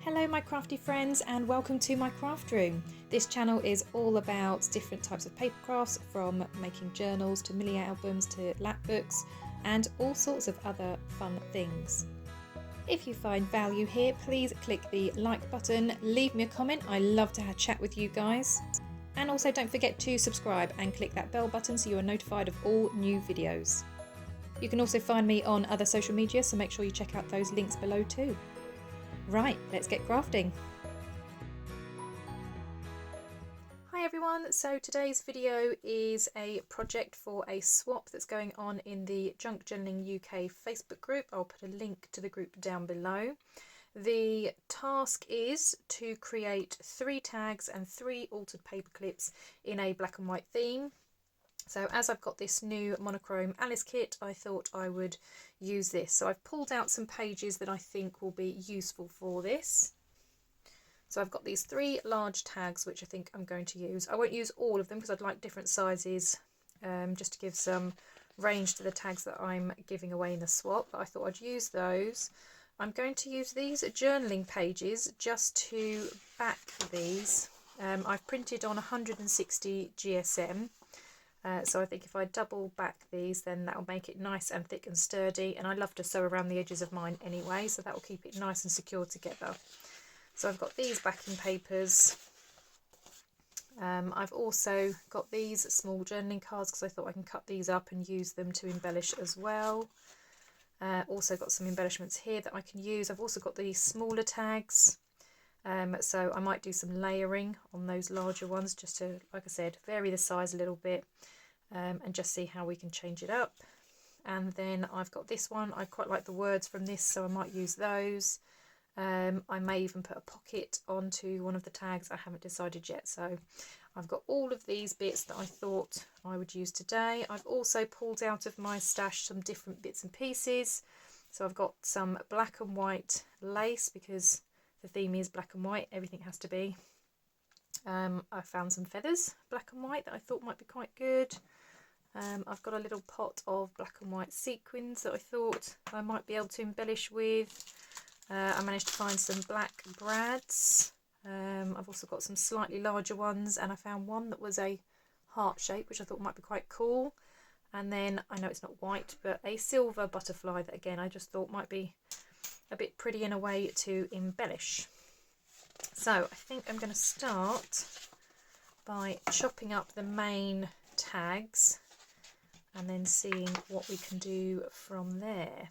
Hello my crafty friends and welcome to my craft room. This channel is all about different types of paper crafts, from making journals to mini albums to lap books and all sorts of other fun things. If you find value here, please click the like button, leave me a comment, I love to have a chat with you guys. And also don't forget to subscribe and click that bell button so you are notified of all new videos. You can also find me on other social media, so make sure you check out those links below too. Right, let's get crafting. Hi everyone, so today's video is a project for a swap that's going on in the Junk Journaling UK Facebook group. I'll put a link to the group down below. The task is to create 3 tags and 3 altered paper clips in a black and white theme. So as I've got this new monochrome Alice kit, I thought I would use this. So I've pulled out some pages that I think will be useful for this. So I've got these 3 large tags which I think I'm going to use. I won't use all of them because I'd like different sizes, just to give some range to the tags that I'm giving away in the swap. But I thought I'd use those. I'm going to use these journaling pages just to back these. I've printed on 160 GSM. So I think if I double back these, then that will make it nice and thick and sturdy, and I love to sew around the edges of mine anyway, so that will keep it nice and secure together. So I've got these backing papers. I've also got these small journaling cards because I thought I can cut these up and use them to embellish as well. Also got some embellishments here that I can use. I've also got these smaller tags. So I might do some layering on those larger ones just to, like I said, vary the size a little bit, and just see how we can change it up. And then I've got this one. I quite like the words from this, so I might use those. I may even put a pocket onto one of the tags. I haven't decided yet. So I've got all of these bits that I thought I would use today. I've also pulled out of my stash some different bits and pieces. So I've got some black and white lace because the theme is black and white, everything has to be. I found some feathers, black and white, that I thought might be quite good. I've got a little pot of black and white sequins that I thought I might be able to embellish with. I managed to find some black brads. I've also got some slightly larger ones, and I found one that was a heart shape, which I thought might be quite cool. And then, I know it's not white, but a silver butterfly that again I just thought might be a bit pretty in a way to embellish. So I think I'm going to start by chopping up the main tags and then seeing what we can do from there.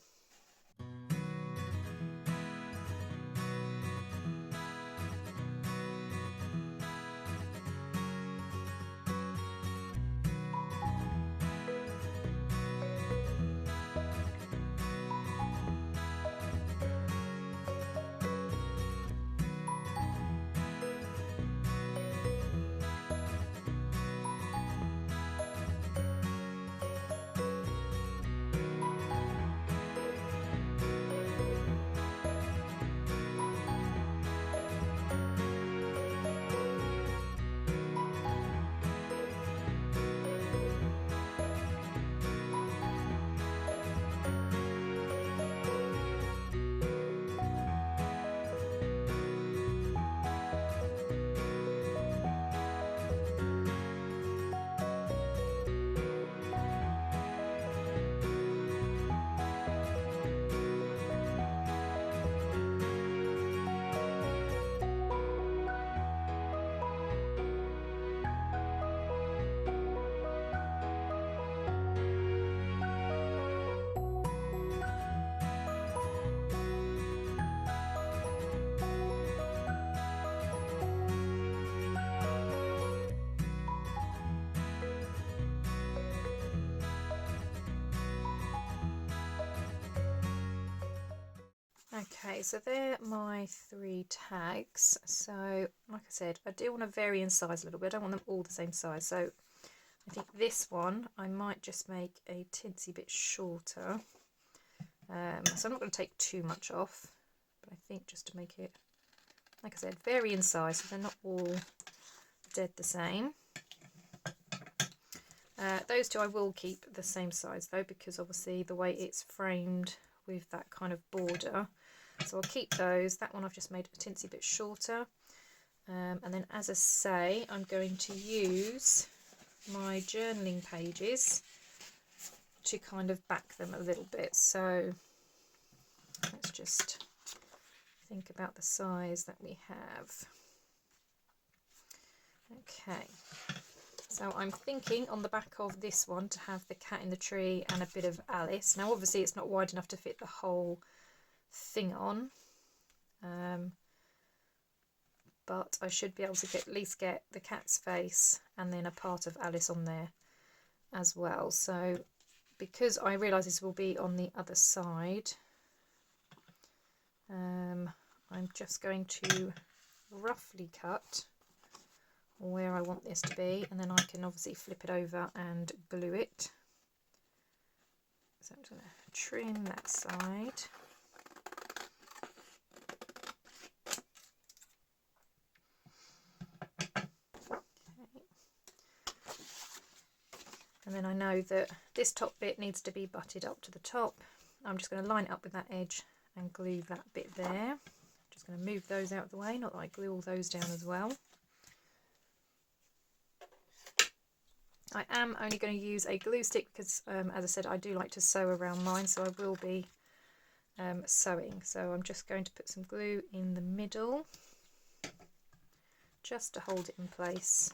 Okay, so they're my 3 tags. So, like I said, I do want to vary in size a little bit. I don't want them all the same size. So, I think this one I might just make a tinsy bit shorter. So I'm not going to take too much off, but I think just to make it, like I said, vary in size so they're not all dead the same. Those 2 I will keep the same size though, because obviously the way it's framed with that kind of border, So I'll keep those. That one I've just made a tinsy bit shorter. And then, as I say, I'm going to use my journaling pages to kind of back them a little bit. So let's just think about the size that we have. Okay, so I'm thinking on the back of this one to have the cat in the tree and a bit of Alice. Now obviously it's not wide enough to fit the whole thing on, but I should be able to at least get the cat's face and then a part of Alice on there as well. So because I realise this will be on the other side, I'm just going to roughly cut where I want this to be, and then I can obviously flip it over and glue it. So I'm just going to trim that side. Okay. And then I know that this top bit needs to be butted up to the top. I'm just going to line it up with that edge and glue that bit there. Just going to move those out of the way, not that I glue all those down as well. I am only going to use a glue stick because, as I said, I do like to sew around mine, so I will be sewing. So I'm just going to put some glue in the middle just to hold it in place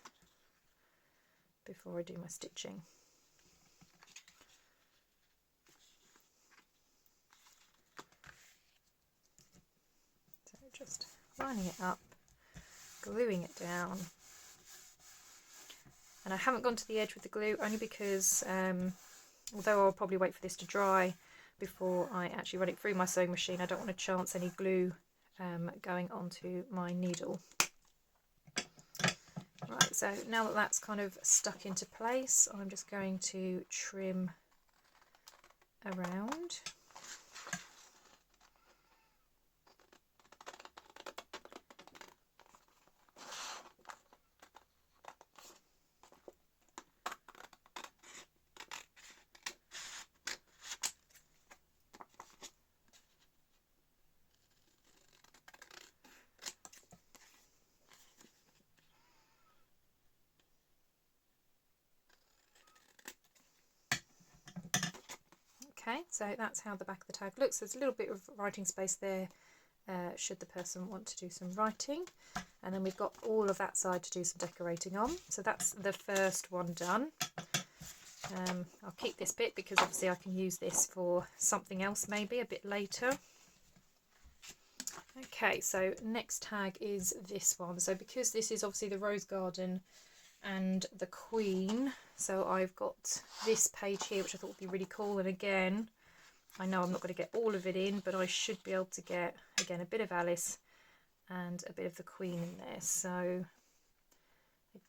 before I do my stitching. So just lining it up, gluing it down. And I haven't gone to the edge with the glue only because, although I'll probably wait for this to dry before I actually run it through my sewing machine, I don't want to chance any glue going onto my needle. Right, so now that that's kind of stuck into place, I'm just going to trim around. Okay, so that's how the back of the tag looks. There's a little bit of writing space there should the person want to do some writing. And then we've got all of that side to do some decorating on. So that's the first one done. I'll keep this bit because obviously I can use this for something else maybe a bit later. Okay, so next tag is this one. So because this is obviously the Rose Garden and the Queen, so I've got this page here which I thought would be really cool, and again I know I'm not going to get all of it in, but I should be able to get again a bit of Alice and a bit of the Queen in there. So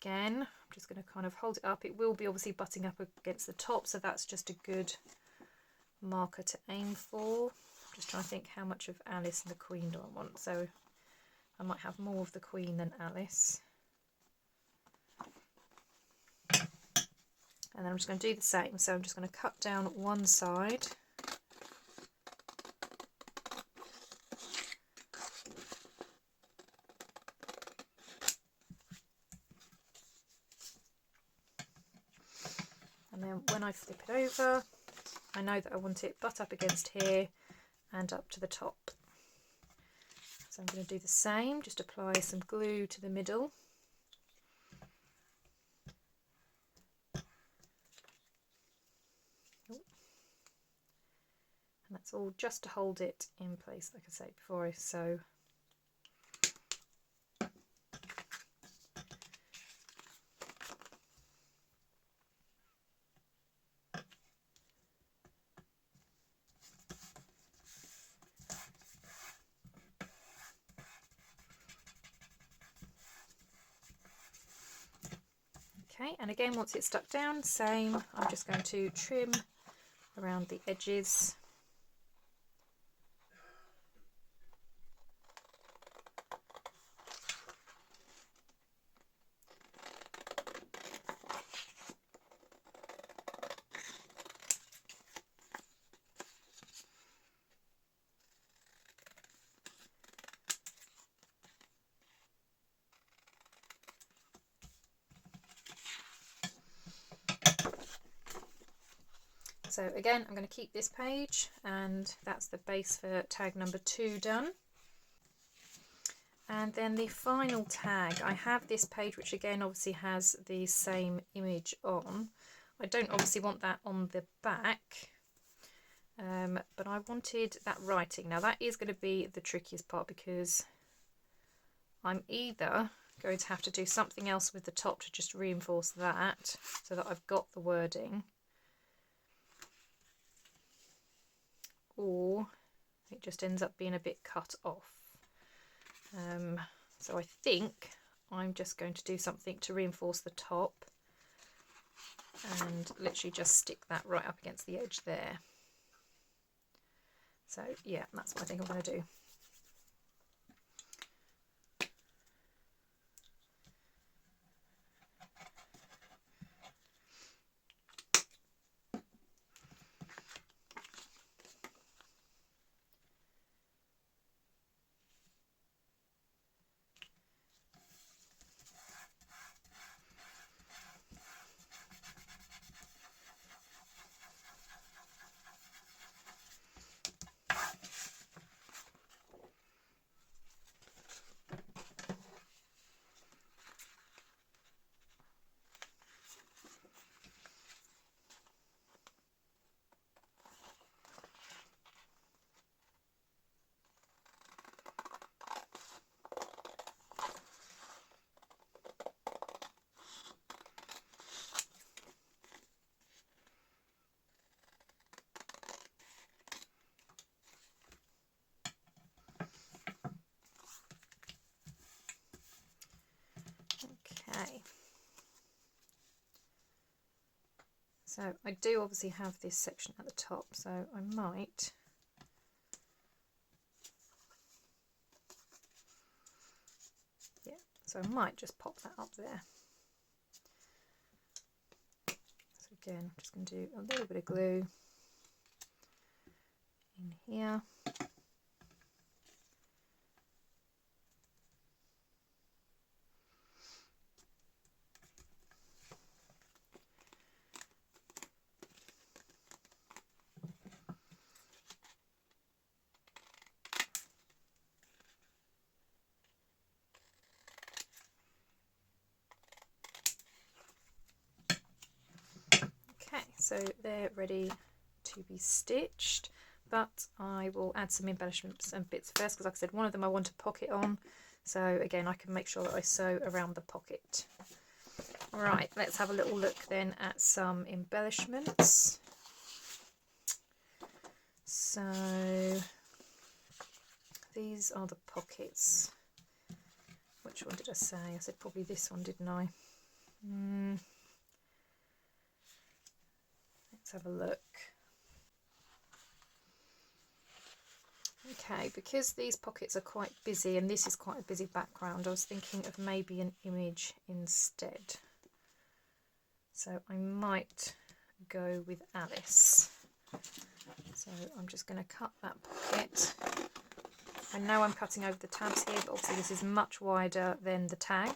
again I'm just going to kind of hold it up. It will be obviously butting up against the top, so that's just a good marker to aim for. I'm just trying to think how much of Alice and the Queen do I want, so I might have more of the Queen than Alice. And then I'm just going to do the same, so I'm just going to cut down one side. And then when I flip it over, I know that I want it butt up against here and up to the top. So I'm going to do the same, just apply some glue to the middle. And that's all just to hold it in place, like I say, before I sew. Okay, and again, once it's stuck down, same, I'm just going to trim around the edges. So again, I'm going to keep this page, and that's the base for tag number 2 done. And then the final tag, I have this page which again obviously has the same image on. I don't obviously want that on the back, but I wanted that writing. Now that is going to be the trickiest part, because I'm either going to have to do something else with the top to just reinforce that so that I've got the wording, or it just ends up being a bit cut off. So I think I'm just going to do something to reinforce the top and literally just stick that right up against the edge there. So yeah, that's what I think I'm going to do. Okay. So I do obviously have this section at the top, so I might so I might just pop that up there. So again, I'm just going to do a little bit of glue in here. Okay, so they're ready to be stitched, but I will add some embellishments and bits first, because like I said, one of them I want a pocket on, so again I can make sure that I sew around the pocket. Right, let's have a little look then at some embellishments. So these are the pockets. Which one did I say? I said probably this one, didn't I? Let's have a look. Okay, because these pockets are quite busy and this is quite a busy background, I was thinking of maybe an image instead. So I might go with Alice. So I'm just going to cut that pocket. I know I'm cutting over the tabs here, but obviously this is much wider than the tag.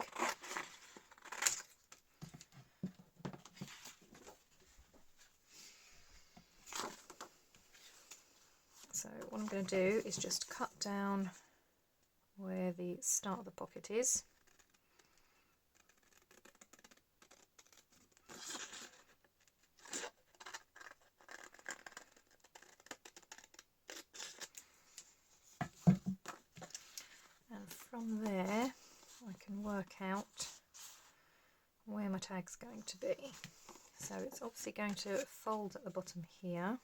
So what I'm going to do is just cut down where the start of the pocket is. And from there I can work out where my tag's going to be. So it's obviously going to fold at the bottom here.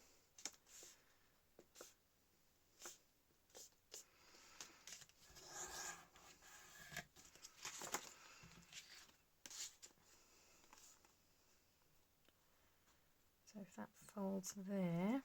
So if that folds there,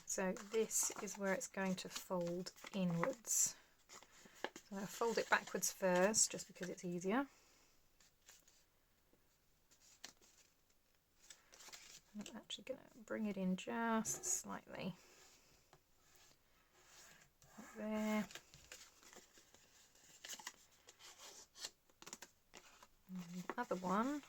So this is where it's going to fold inwards. So I'll fold it backwards first, just because it's easier. I'm actually going to bring it in just slightly. Like there. And the other one.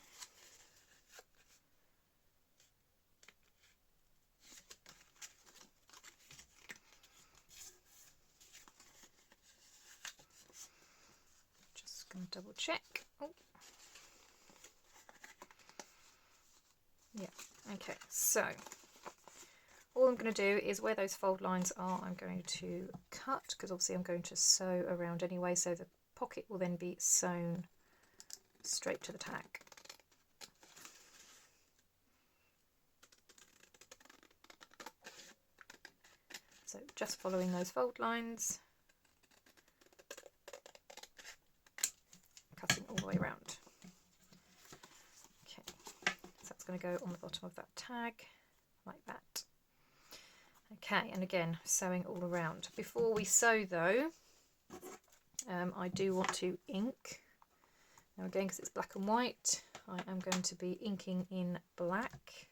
Just going to double check. Oh. Yeah, okay, so all I'm going to do is where those fold lines are, I'm going to cut, because obviously I'm going to sew around anyway, so the pocket will then be sewn straight to the tag. So just following those fold lines, cutting all the way around. Okay, so that's going to go on the bottom of that tag, like that. Okay, and again, sewing all around. Before we sew though, I do want to ink. Now again, because it's black and white, I am going to be inking in black.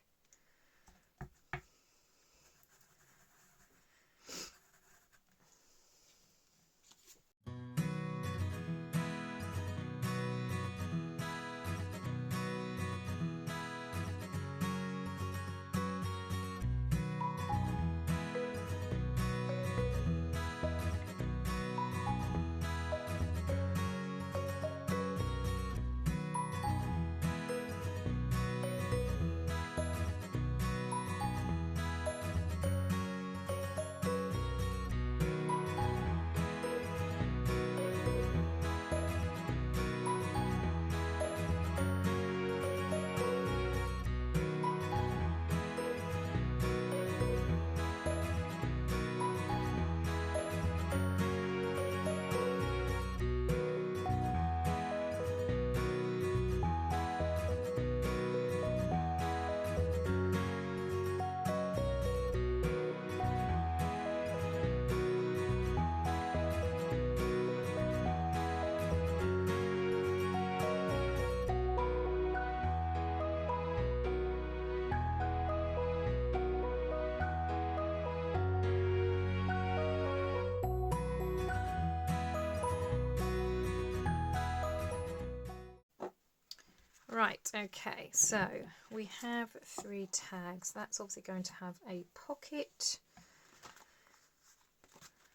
Right, okay, so we have 3 tags. That's obviously going to have a pocket.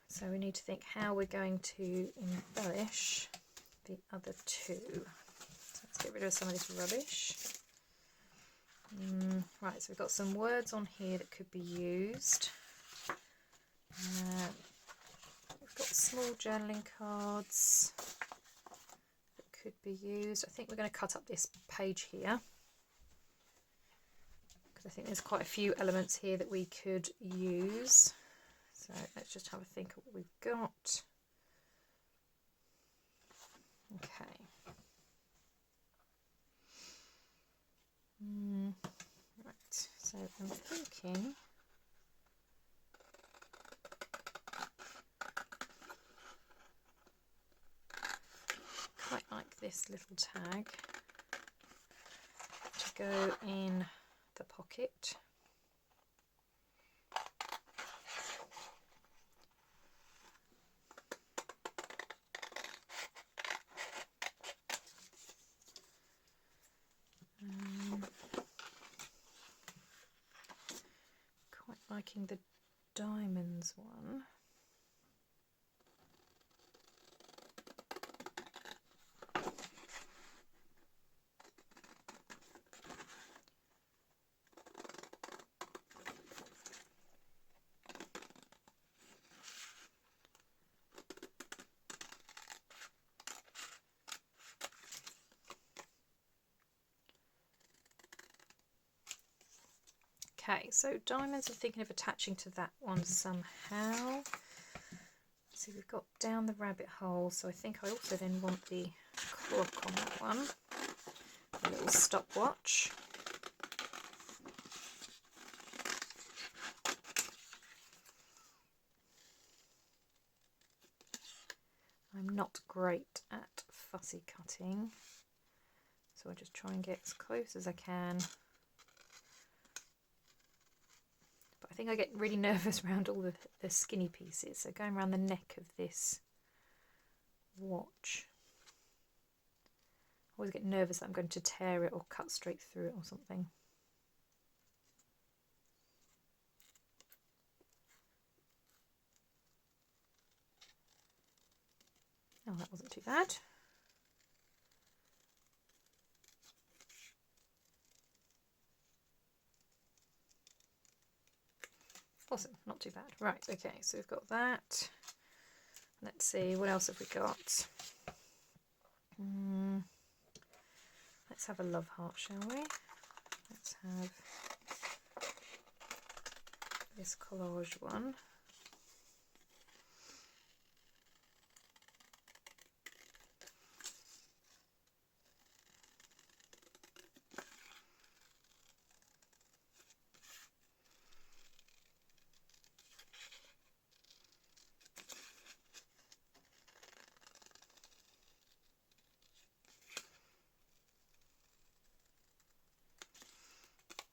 So we need to think how we're going to embellish the other 2. So let's get rid of some of this rubbish. Right, so we've got some words on here that could be used. We've got small journaling cards could be used. I think we're going to cut up this page here because I think there's quite a few elements here that we could use. So let's just have a think of what we've got. Okay. Right, so I'm thinking quite like this little tag to go in the pocket. Quite liking the diamonds one. Okay, so diamonds, I'm thinking of attaching to that one somehow. So we've got down the rabbit hole, so I think I also then want the clock on that one, a little stopwatch. I'm not great at fussy cutting, so I just try and get as close as I can. But I think I get really nervous around all the skinny pieces, so going around the neck of this watch. I always get nervous that I'm going to tear it or cut straight through it or something. Oh, that wasn't too bad. Awesome, not too bad. Right, okay, so we've got that. Let's see, what else have we got? Let's have a love heart, shall we? Let's have this collage one.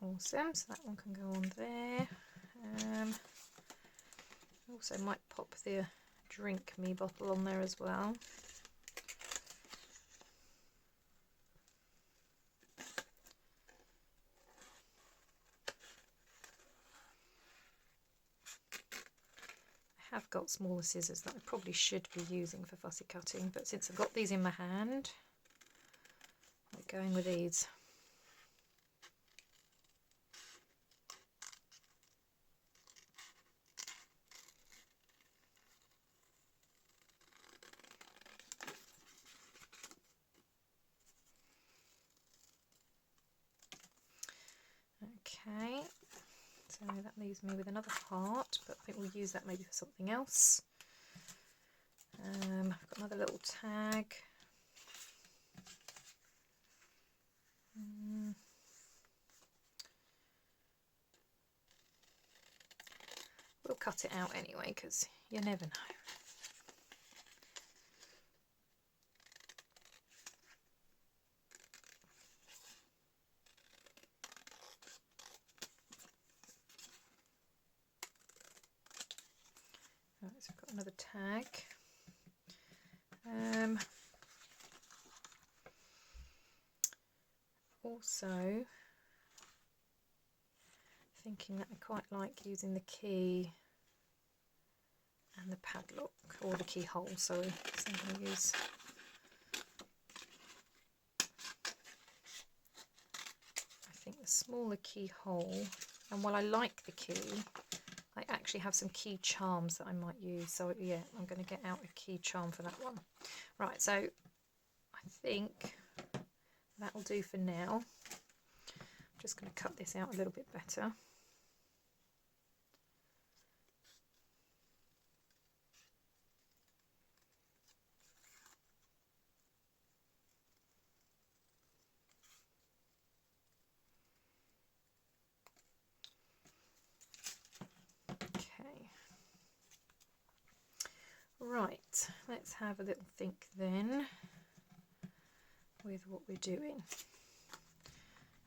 Awesome, so that one can go on there. Also might pop the drink me bottle on there as well. I have got smaller scissors that I probably should be using for fussy cutting, but since I've got these in my hand, we're going with these. Okay, so that leaves me with another heart, but I think we'll use that maybe for something else. I've got another little tag. We'll cut it out anyway, because you never know. Right, so I've got another tag. Also thinking that I quite like using the key and the padlock, or the keyhole, sorry. So I'm going to use the smaller keyhole, and while I like the key, I actually have some key charms that I might use, so yeah, I'm going to get out a key charm for that one. Right, so I think that'll do for now. I'm just going to cut this out a little bit better. Right, let's have a little think then with what we're doing.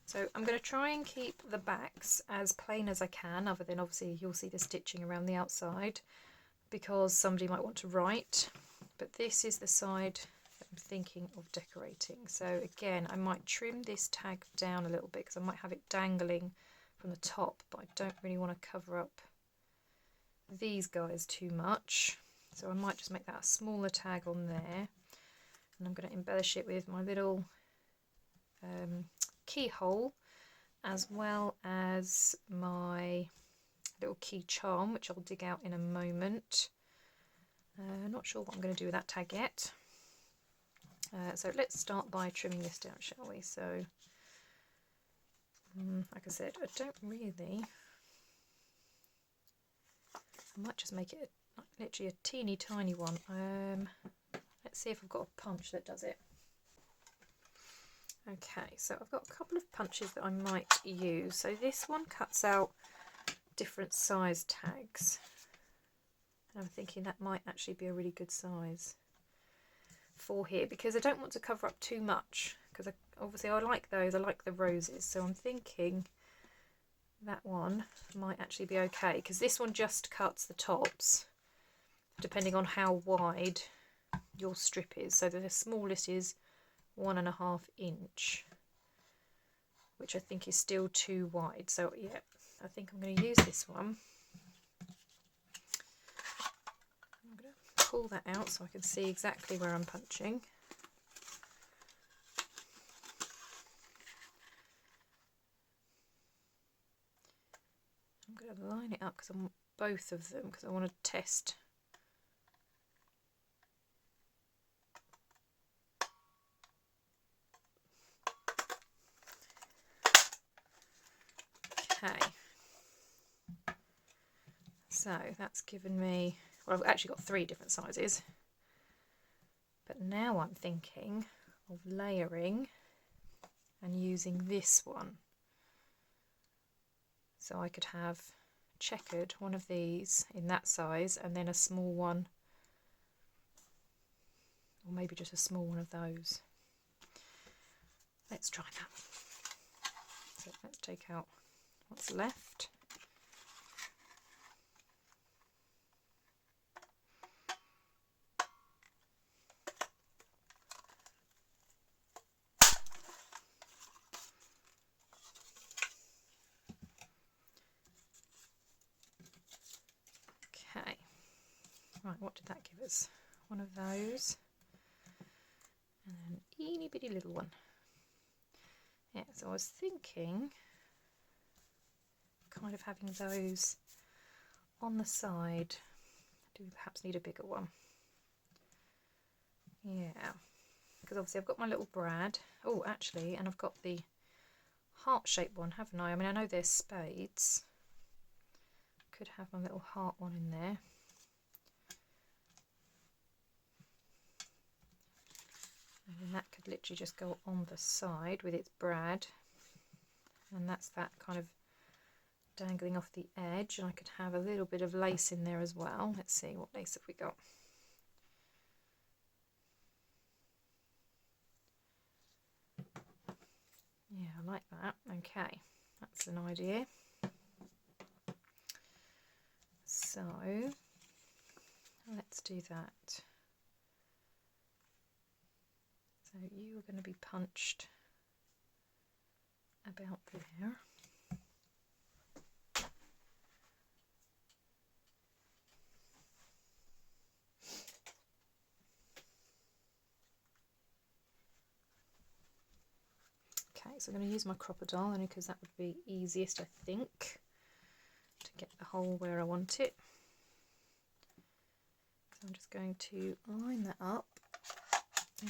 So I'm going to try and keep the backs as plain as I can, other than obviously you'll see the stitching around the outside, because somebody might want to write, but this is the side that I'm thinking of decorating. So again, I might trim this tag down a little bit because I might have it dangling from the top, but I don't really want to cover up these guys too much. So I might just make that a smaller tag on there, and I'm going to embellish it with my little keyhole, as well as my little key charm, which I'll dig out in a moment. Not sure what I'm going to do with that tag yet. So let's start by trimming this down, shall we? So, like I said, I don't really... I might just make it literally a teeny tiny one. Let's see if I've got a punch that does it. Okay, so I've got a couple of punches that I might use. So this one cuts out different size tags, and I'm thinking that might actually be a really good size. for here, because I don't want to cover up too much, because obviously I like those, I like the roses, so I'm thinking that one might actually be okay, because this one just cuts the tops depending on how wide your strip is. So the smallest is 1.5 inch, which I think is still too wide. So yeah, I think I'm going to use this one. I'm going to pull that out so I can see exactly where I'm punching. I'm going to line it up because I want both of them, because I want to test. Okay, so that's given me, well, I've actually got 3 different sizes, but now I'm thinking of layering and using this one. So I could have checkered one of these in that size and then a small one, or maybe just a small one of those. Let's try that. So let's take out what's left. Okay, right, what did that give us? One of those, and then an eeny bitty little one. Yeah, so I was thinking kind of having those on the side. Do we perhaps need a bigger one? Yeah, because obviously I've got my little brad. Oh, actually, and I've got the heart-shaped one, haven't I? I mean, I know they're spades. Could have my little heart one in there. And then that could literally just go on the side with its brad. And that's that kind of dangling off the edge. And I could have a little bit of lace in there as well. Let's see, what lace have we got? Yeah, I like that. Okay, that's an idea. So let's do that. So you are going to be punched about there. Okay, so I'm going to use my crocodile only because that would be easiest, I think, to get the hole where I want it. So I'm just going to line that up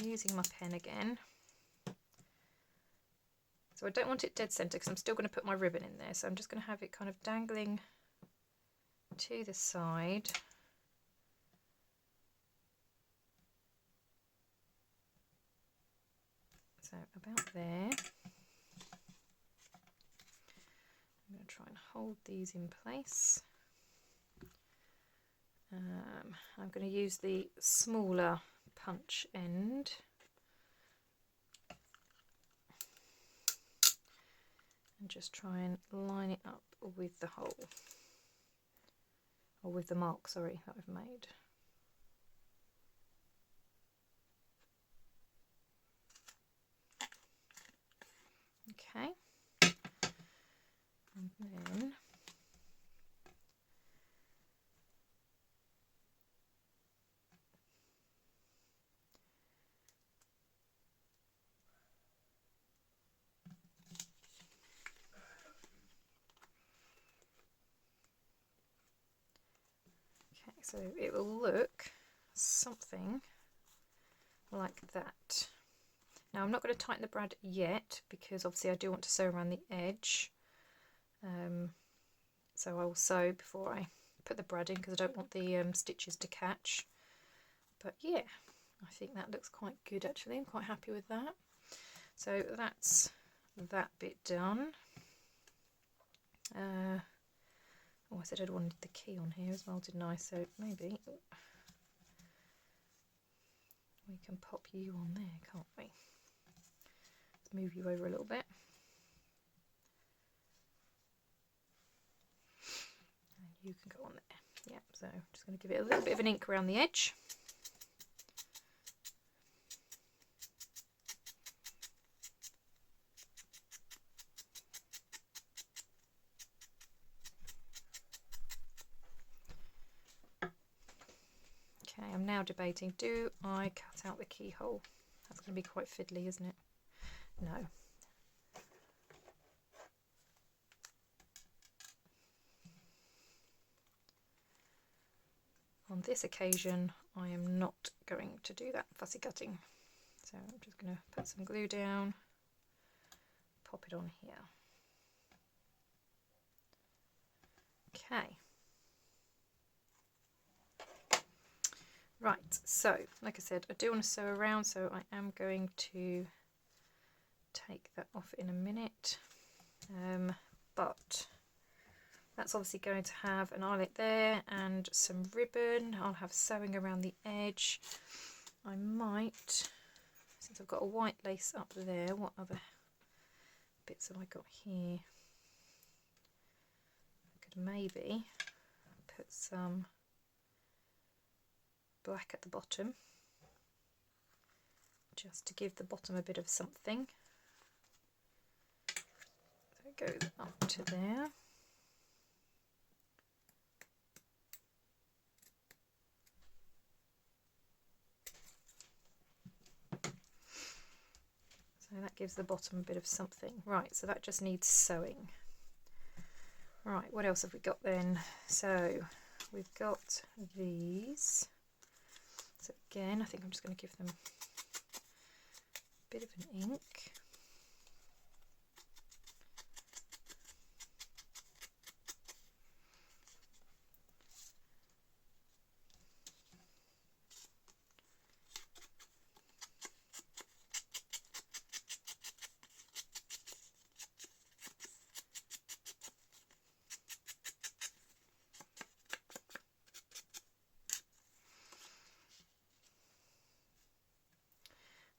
using my pen again. So I don't want it dead centre because I'm still going to put my ribbon in there. So I'm just going to have it kind of dangling to the side. So about there. I'm going to try and hold these in place. I'm going to use the smaller punch end. And just try and line it up with the hole. Or with the mark, sorry, that I've made. Okay. And then so it will look something like that. Now I'm not going to tighten the brad yet because obviously I do want to sew around the edge. So I will sew before I put the brad in because I don't want the stitches to catch. But yeah, I think that looks quite good actually. I'm quite happy with that. So that's that bit done. Oh, I said I wanted the key on here as well, didn't I? So maybe We can pop you on there, can't we? Let's move you over a little bit. And you can go on there. Yeah, so I'm just going to give it a little bit of an ink around the edge. Okay, I'm now debating, do I cut out the keyhole? That's going to be quite fiddly, isn't it? No. On this occasion, I am not going to do that fussy cutting. So I'm just going to put some glue down, pop it on here. Okay. Right, so like I said, I do want to sew around, so I am going to take that off in a minute. But that's obviously going to have an eyelet there and some ribbon. I'll have sewing around the edge. I might, since I've got a white lace up there, what other bits have I got here? I could maybe put some black at the bottom, just to give the bottom a bit of something. So it goes up to there. So that gives the bottom a bit of something. Right, so that just needs sewing. Right, what else have we got then? So we've got these. So again, I think I'm just going to give them a bit of an ink.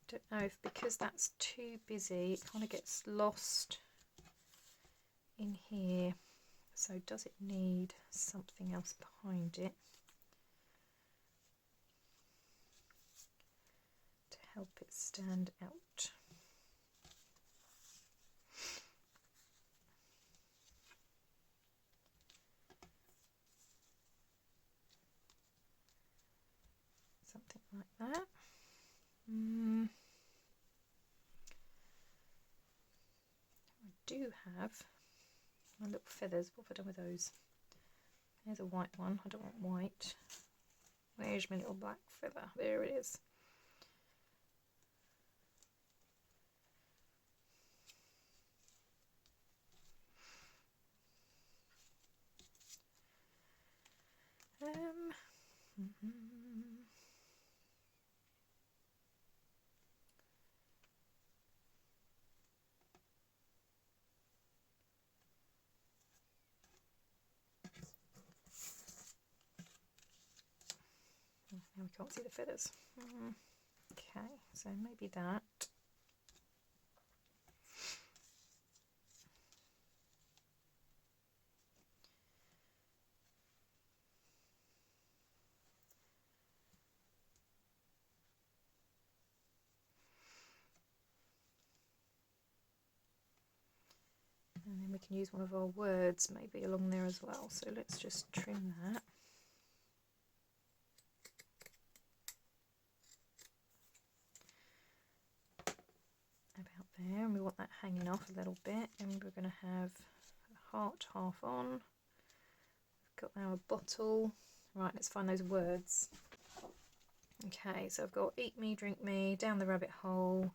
Don't know if, because that's too busy, it kind of gets lost in here. So does it need something else behind it to help it stand out? Something like that. I do have my little feathers. What have I done with those? There's a white one. I don't want white. Where's my little black feather? There it is. Now we can't see the feathers. Okay, so maybe that. And then we can use one of our words maybe along there as well. So let's just trim that. About there, and we want that hanging off a little bit, and we're going to have a heart half on. We've got our bottle. Right, let's find those words. Okay, so I've got eat me, drink me, down the rabbit hole,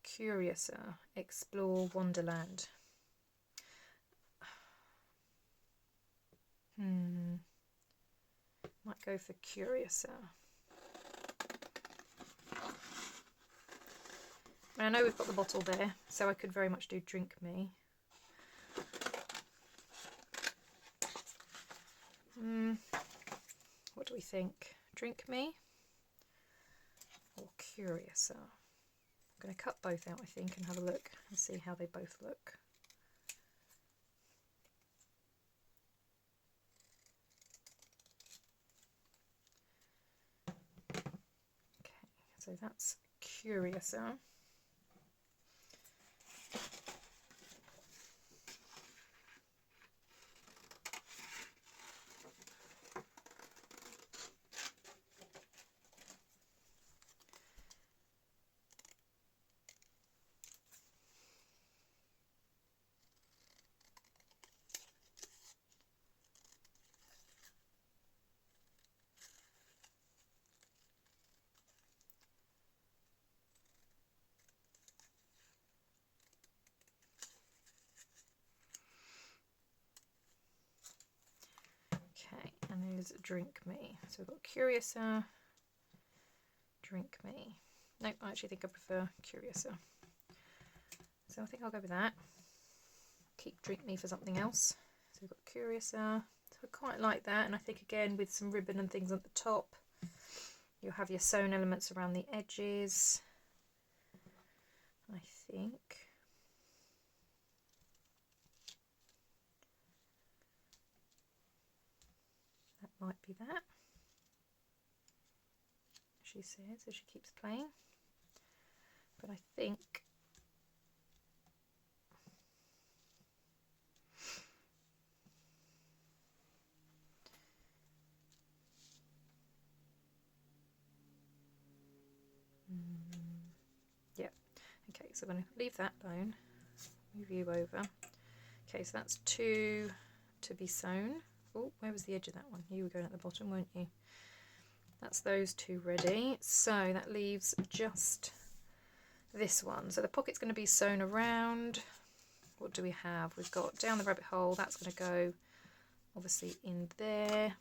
curiouser, explore wonderland. Might go for curiouser. I know we've got the bottle there, so I could very much do drink me. What do we think? Drink me? or curiouser. I'm going to cut both out, I think, and have a look and see how they both look. Okay, so that's curiouser. Okay, and there's Drink Me. So we've got Curiouser, Drink Me. No, I actually think I prefer Curiouser. So I think I'll go with that. Keep Drink Me for something else. So we've got Curiouser. So I quite like that, and I think again with some ribbon and things at the top, you'll have your sewn elements around the edges. I think. That might be that. She says as she keeps playing. But I think yeah. Okay, so I'm going to leave that alone. Move you over. Okay, so that's 2 to be sewn. Oh, where was the edge of that one? You were going at the bottom, weren't you? That's those 2 ready. So that leaves just this one. So the pocket's going to be sewn around. What do we have? We've got down the rabbit hole. That's going to go obviously in there.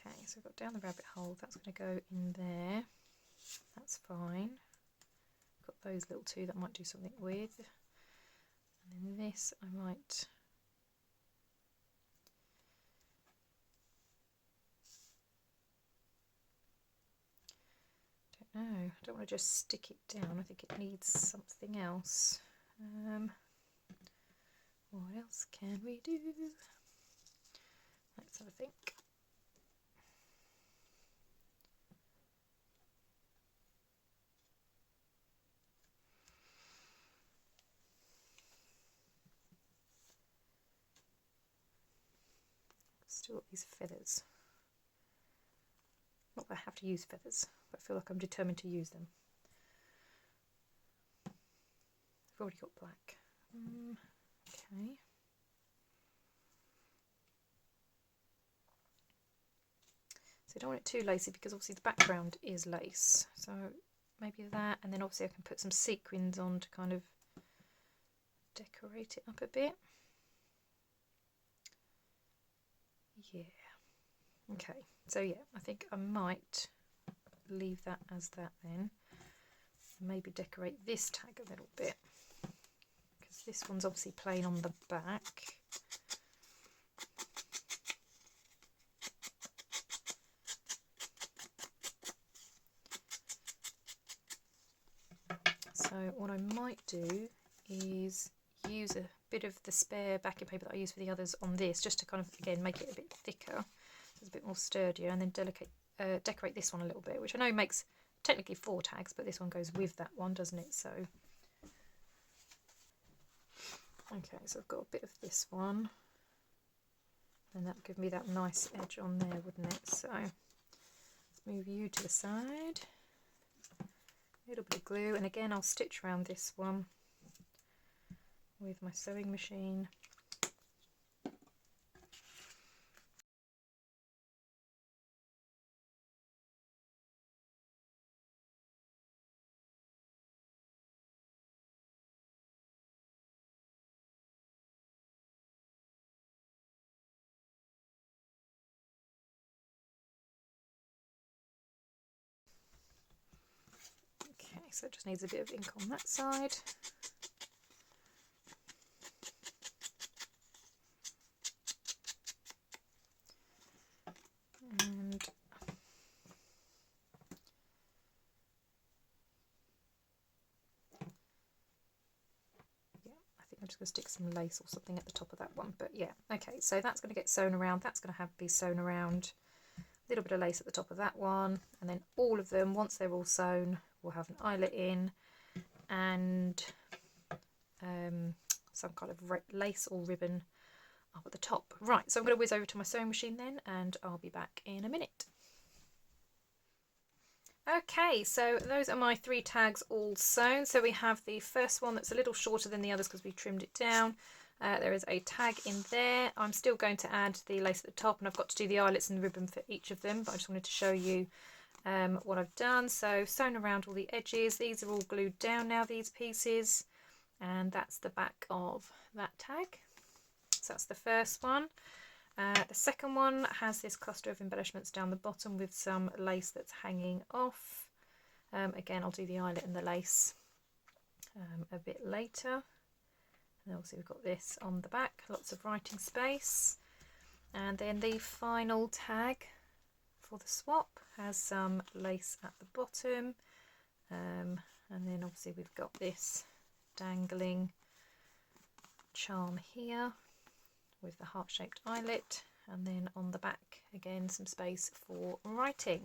Okay, so we've got down the rabbit hole. That's going to go in there. That's fine. Got those little 2 that I might do something with. And then this I might don't know. I don't want to just stick it down. I think it needs something else. What else can we do? Let's have a think. Still got these feathers. Not that I have to use feathers, but I feel like I'm determined to use them. I've already got black. Okay. So I don't want it too lacy because obviously the background is lace. So maybe that, and then obviously I can put some sequins on to kind of decorate it up a bit. Yeah. Okay, so yeah, I think I might leave that as that then. Maybe decorate this tag a little bit, because this one's obviously plain on the back. So what I might do is use a bit of the spare backing paper that I use for the others on this, just to kind of, again, make it a bit thicker, so it's a bit more sturdier, and then decorate this one a little bit, which I know makes technically 4 tags, but this one goes with that one, doesn't it? So, okay, so I've got a bit of this one, and that would give me that nice edge on there, wouldn't it? So, let's move you to the side. A little bit of glue, and again I'll stitch around this one with my sewing machine. so it just needs a bit of ink on that side. And I'm just going to stick some lace or something at the top of that one, but yeah, okay, so that's going to get sewn around, that's going to be sewn around, a little bit of lace at the top of that one, and then all of them, once they're all sewn, we'll have an eyelet in, and some kind of lace or ribbon up at the top. Right, so I'm going to whiz over to my sewing machine then, and I'll be back in a minute. Okay, so those are my 3 tags all sewn. So we have the first one that's a little shorter than the others because we've trimmed it down. There is a tag in there. I'm still going to add the lace at the top, and I've got to do the eyelets and the ribbon for each of them, but I just wanted to show you what I've done. So sewn around all the edges. These are all glued down now, these pieces, and that's the back of that tag. So that's the first one. The second one has this cluster of embellishments down the bottom with some lace that's hanging off. Again, I'll do the eyelet and the lace a bit later. And also we've got this on the back, lots of writing space. And then the final tag for the swap has some lace at the bottom. And then obviously we've got this dangling charm here with the heart-shaped eyelet, and then on the back again some space for writing.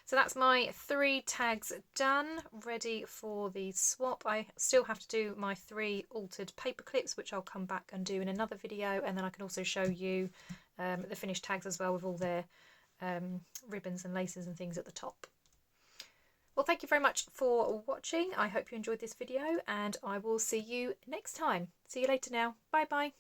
So that's my 3 tags done, ready for the swap. I still have to do my 3 altered paper clips, which I'll come back and do in another video, and then I can also show you the finished tags as well with all their ribbons and laces and things at the top. Well, thank you very much for watching. I hope you enjoyed this video, and I will see you next time. See you later now. Bye bye.